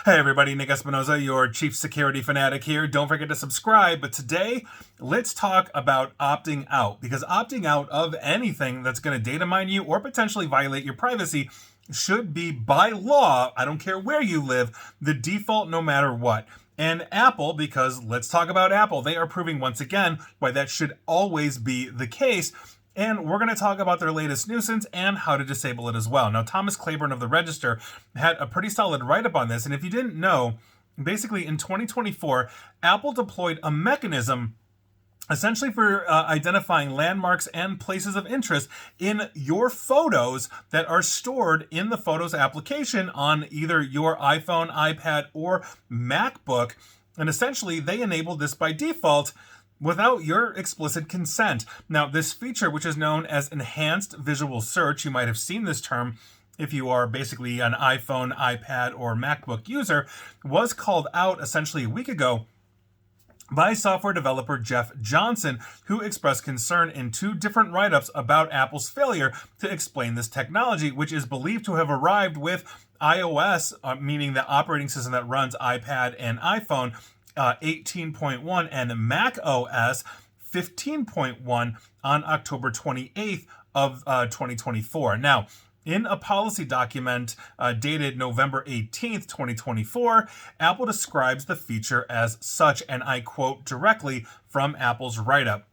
Hey everybody, Nick Espinoza, your chief security fanatic here. Don't forget to subscribe, but today let's talk about opting out, because opting out of anything that's going to data mine you or potentially violate your privacy should be, by law, I don't care where you live, the default no matter what. And Apple, because let's talk about Apple, they are proving once again why that should always be the case. And we're going to talk about their latest nuisance and how to disable it as well. Now, Thomas Claiborne of the Register had a pretty solid write-up on this. And if you didn't know, basically in 2024, Apple deployed a mechanism essentially for identifying landmarks and places of interest in your photos that are stored in the Photos application on either your iPhone, iPad, or MacBook. And essentially, they enabled this by default without your explicit consent. Now, this feature, which is known as Enhanced Visual Search, you might have seen this term if you are basically an iPhone, iPad, or MacBook user, was called out essentially a week ago by software developer Jeff Johnson, who expressed concern in two different write-ups about Apple's failure to explain this technology, which is believed to have arrived with iOS, meaning the operating system that runs iPad and iPhone, 18.1 and Mac OS 15.1 on October 28th of 2024. Now, in a policy document dated November 18th, 2024, Apple describes the feature as such, and I quote directly from Apple's write-up.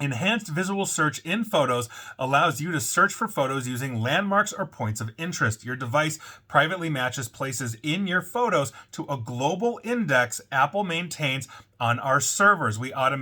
Enhanced Visual Search in Photos allows you to search for photos using landmarks or points of interest. Your device privately matches places in your photos to a global index Apple maintains on our servers. We apply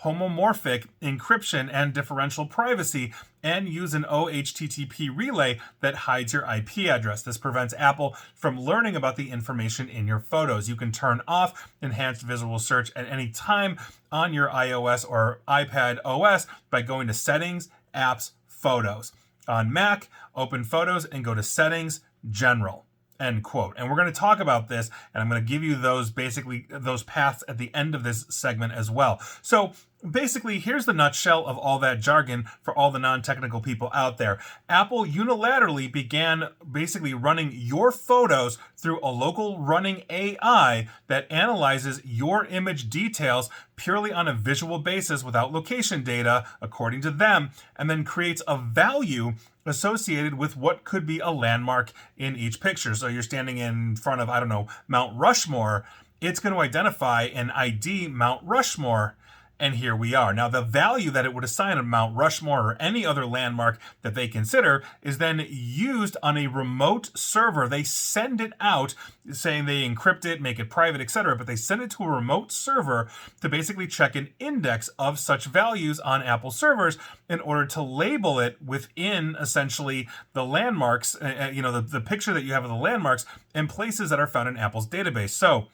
homomorphic encryption and differential privacy and use an OHTTP relay that hides your IP address. This prevents Apple from learning about the information in your photos. You can turn off Enhanced Visual Search at any time on your iOS or iPad OS by going to Settings, Apps, Photos. On Mac, open Photos and go to Settings, General. End quote. And we're going to talk about this, and I'm going to give you those paths at the end of this segment as well. So basically, here's the nutshell of all that jargon for all the non-technical people out there. Apple unilaterally began basically running your photos through a local running AI that analyzes your image details purely on a visual basis without location data, according to them, and then creates a value associated with what could be a landmark in each picture. So you're standing in front of, Mount Rushmore. It's going to identify and ID Mount Rushmore. And here we are. Now, the value that it would assign on Mount Rushmore or any other landmark that they consider is then used on a remote server. They send it out saying they encrypt it, make it private, etc. But they send it to a remote server to basically check an index of such values on Apple servers in order to label it within essentially the landmarks, the picture that you have of the landmarks and places that are found in Apple's database. So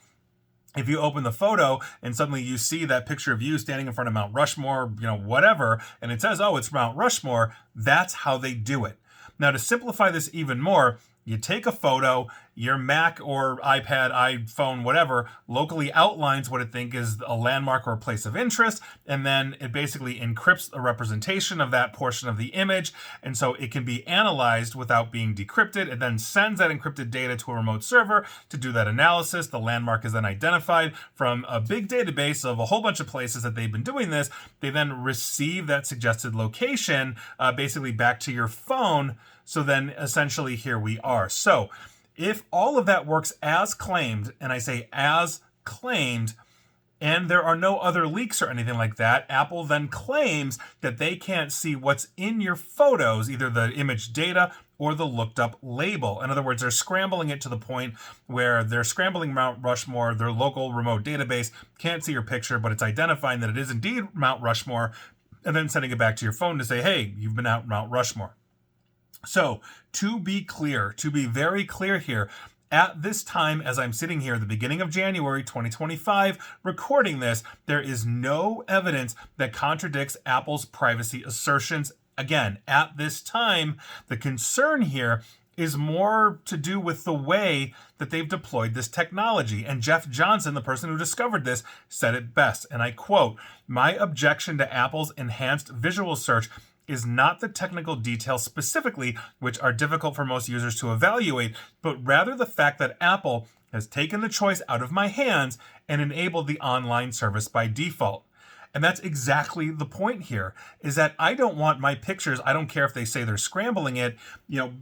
if you open the photo and suddenly you see that picture of you standing in front of Mount Rushmore, whatever, and it says, oh, it's Mount Rushmore, that's how they do it. Now, to simplify this even more, you take a photo, your Mac or iPad, iPhone, whatever, locally outlines what it thinks is a landmark or a place of interest, and then it basically encrypts a representation of that portion of the image, and so it can be analyzed without being decrypted. It then sends that encrypted data to a remote server to do that analysis. The landmark is then identified from a big database of a whole bunch of places that they've been doing this. They then receive that suggested location basically back to your phone. So then essentially here we are. So if all of that works as claimed, and I say as claimed, and there are no other leaks or anything like that, Apple then claims that they can't see what's in your photos, either the image data or the looked up label. In other words, they're scrambling it to the point where they're scrambling Mount Rushmore, their local remote database can't see your picture, but it's identifying that it is indeed Mount Rushmore, and then sending it back to your phone to say, hey, you've been out Mount Rushmore. So, to be very clear here, at this time, as I'm sitting here at the beginning of January 2025, recording this, there is no evidence that contradicts Apple's privacy assertions. Again, at this time, the concern here is more to do with the way that they've deployed this technology. And Jeff Johnson, the person who discovered this, said it best, and I quote, "My objection to Apple's enhanced visual search is not the technical details specifically, which are difficult for most users to evaluate, but rather the fact that Apple has taken the choice out of my hands and enabled the online service by default. And that's exactly the point here, is that I don't want my pictures, I don't care if they say they're scrambling it,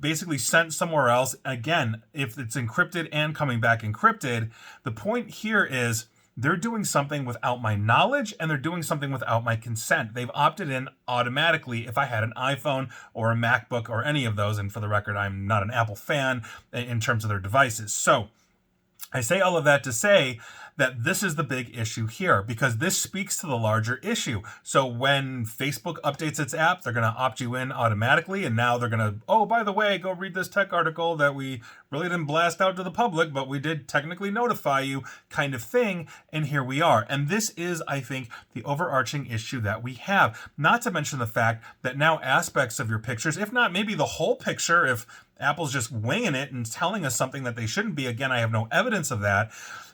basically sent somewhere else. Again, if it's encrypted and coming back encrypted, the point here is they're doing something without my knowledge and they're doing something without my consent. They've opted in automatically if I had an iPhone or a MacBook or any of those. And for the record, I'm not an Apple fan in terms of their devices. So I say all of that to say that this is the big issue here, because this speaks to the larger issue. So when Facebook updates its app, they're going to opt you in automatically. And now they're going to, oh, by the way, go read this tech article that we really didn't blast out to the public, but we did technically notify you, kind of thing. And here we are. And this is, I think, the overarching issue that we have. Not to mention the fact that now aspects of your pictures, if not maybe the whole picture, if Apple's just winging it and telling us something that they shouldn't be. Again, I have no evidence of that.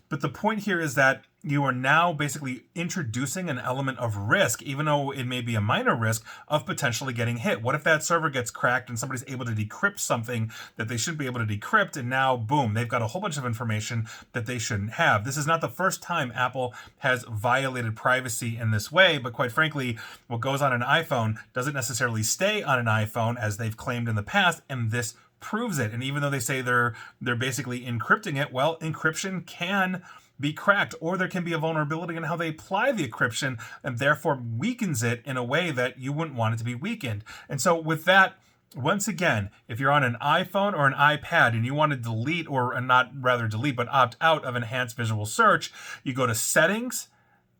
But the point here is that you are now basically introducing an element of risk, even though it may be a minor risk, of potentially getting hit. What if that server gets cracked and somebody's able to decrypt something that they shouldn't be able to decrypt, and now, boom, they've got a whole bunch of information that they shouldn't have. This is not the first time Apple has violated privacy in this way, but quite frankly, what goes on an iPhone doesn't necessarily stay on an iPhone, as they've claimed in the past, and this proves it. And even though they say they're basically encrypting it, well, encryption can be cracked, or there can be a vulnerability in how they apply the encryption and therefore weakens it in a way that you wouldn't want it to be weakened. And so with that, once again, if you're on an iPhone or an iPad and you want to delete, or not rather delete, but opt out of enhanced visual search, you go to Settings,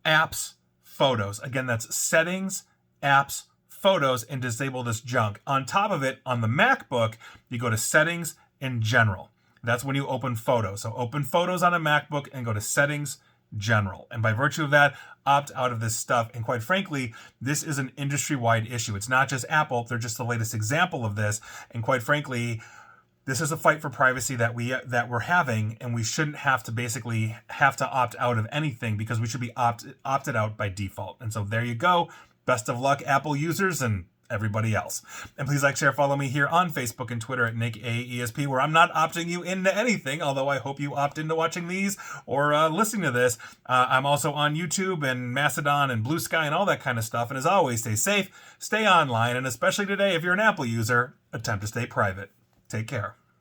Apps, Photos. Again, that's Settings, Apps, Photos, and disable this junk. On top of it, on the MacBook, you go to Settings in General. That's when you open Photos. So open Photos on a MacBook and go to Settings, General. And by virtue of that, opt out of this stuff. And quite frankly, this is an industry-wide issue. It's not just Apple. They're just the latest example of this. And quite frankly, this is a fight for privacy that we're having, and we shouldn't have to opt out of anything, because we should be opted out by default. And so there you go. Best of luck, Apple users and everybody else. And please like, share, follow me here on Facebook and Twitter at NickAESP, where I'm not opting you into anything, although I hope you opt into watching these or listening to this. I'm also on YouTube and Mastodon and Blue Sky and all that kind of stuff. And as always, stay safe, stay online, and especially today, if you're an Apple user, attempt to stay private. Take care.